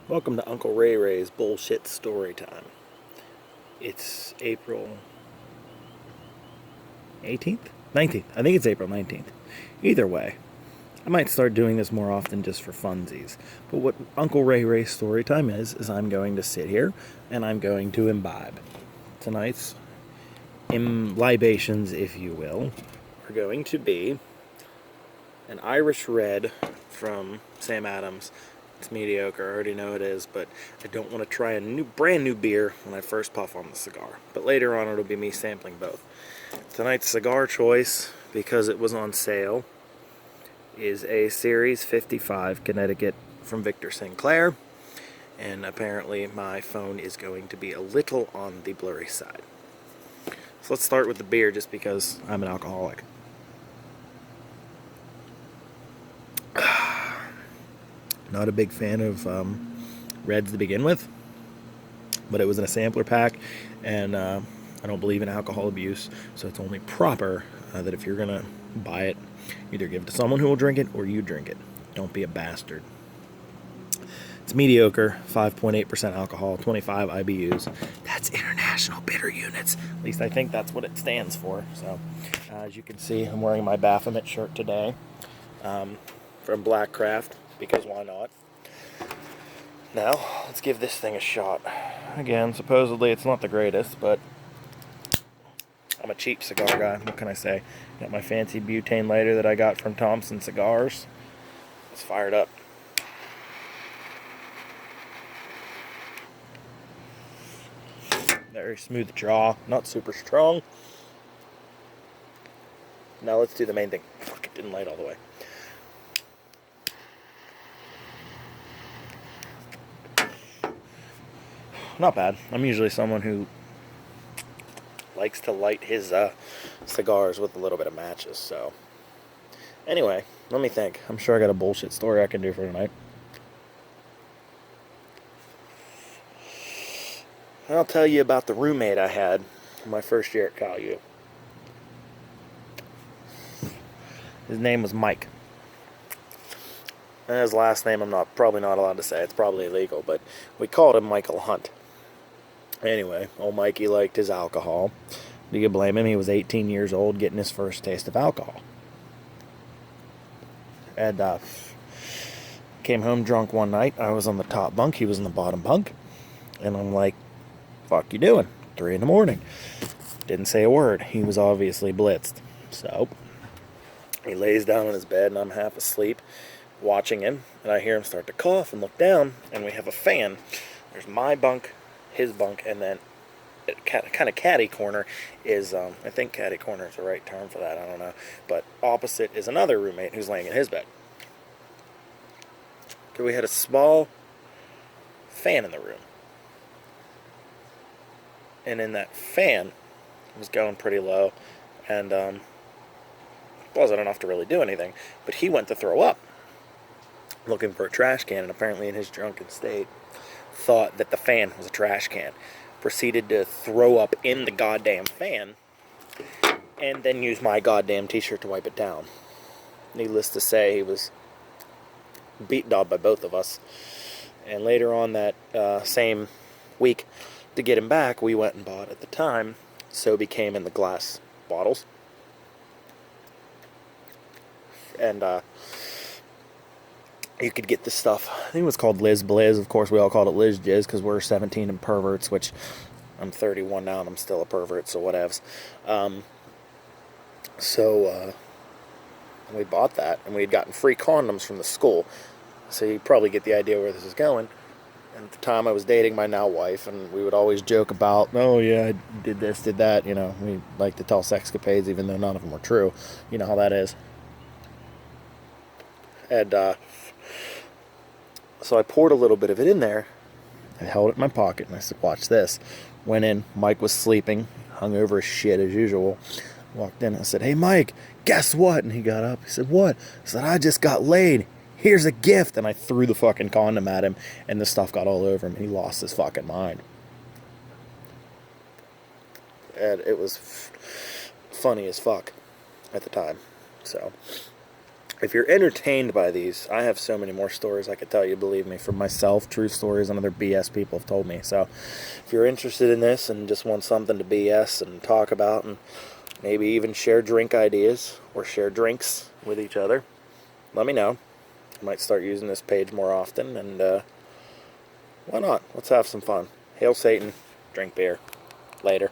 Welcome to Uncle Ray Ray's Bullshit Story Time. It's April 18th? 19th. I think it's April 19th. Either way, I might start doing this more often just for funsies. But what Uncle Ray Ray's Story Time is I'm going to sit here and I'm going to imbibe. Tonight's libations, if you will, are going to be an Irish Red from Sam Adams. It's mediocre, I already know it is, but I don't want to try a brand new beer when I first puff on the cigar. But later on it'll be me sampling both. Tonight's cigar choice, because it was on sale, is a Series 55 Connecticut from Victor Sinclair. And apparently my phone is going to be a little on the blurry side. So let's start with the beer just because I'm an alcoholic. Not a big fan of reds to begin with, but it was in a sampler pack, and I don't believe in alcohol abuse, so it's only proper that if you're going to buy it, either give it to someone who will drink it or you drink it. Don't be a bastard. It's mediocre, 5.8% alcohol, 25 IBUs. That's International Bitter Units. At least I think that's what it stands for. So, as you can see, I'm wearing my Baphomet shirt today from Black Craft, because why not? Now, let's give this thing a shot. Again, supposedly it's not the greatest, but I'm a cheap cigar guy. What can I say? Got my fancy butane lighter that I got from Thompson Cigars. It's fired up. Very smooth draw, not super strong. Now let's do the main thing. Fuck, it didn't light all the way. Not bad. I'm usually someone who likes to light his cigars with a little bit of matches, so. Anyway, let me think. I'm sure I got a bullshit story I can do for tonight. I'll tell you about the roommate I had in my first year at Cal U. His name was Mike. And his last name I'm probably not allowed to say. It's probably illegal, but we called him Michael Hunt. Anyway, old Mikey liked his alcohol. Do you blame him? He was 18 years old getting his first taste of alcohol. And came home drunk one night. I was on the top bunk. He was in the bottom bunk. And I'm like, fuck you doing? 3 in the morning. Didn't say a word. He was obviously blitzed. So he lays down on his bed and I'm half asleep watching him. And I hear him start to cough and look down. And we have a fan. There's my bunk, his bunk, and then kind of caddy corner is, I think caddy corner is the right term for that, I don't know, but opposite is another roommate who's laying in his bed. So we had a small fan in the room, and in that fan, it was going pretty low, and wasn't enough to really do anything, but he went to throw up, looking for a trash can, and apparently in his drunken state, thought that the fan was a trash can, proceeded to throw up in the goddamn fan, and then used my goddamn t-shirt to wipe it down. Needless to say, he was beaten up by both of us. And later on that same week, to get him back, we went and bought, at the time, So Became in the glass bottles. And you could get this stuff. I think it was called Liz Blizz. Of course, we all called it Liz Jizz because we're 17 and perverts, which I'm 31 now and I'm still a pervert, so whatevs. So we bought that, and we had gotten free condoms from the school. So you probably get the idea where this is going. And at the time, I was dating my now wife, and we would always joke about, oh yeah, I did this, did that. You know, we like to tell sexcapades, even though none of them were true. You know how that is. And so I poured a little bit of it in there. I held it in my pocket, and I said, watch this. Went in. Mike was sleeping, hung over as shit as usual. Walked in. I said, hey, Mike, guess what? And he got up. He said, what? I said, I just got laid. Here's a gift. And I threw the fucking condom at him, and the stuff got all over him, and he lost his fucking mind. And it was funny as fuck at the time. So if you're entertained by these, I have so many more stories I could tell you, believe me, from myself, true stories, and other BS people have told me. So if you're interested in this and just want something to BS and talk about and maybe even share drink ideas or share drinks with each other, let me know. I might start using this page more often, and why not? Let's have some fun. Hail Satan, drink beer. Later.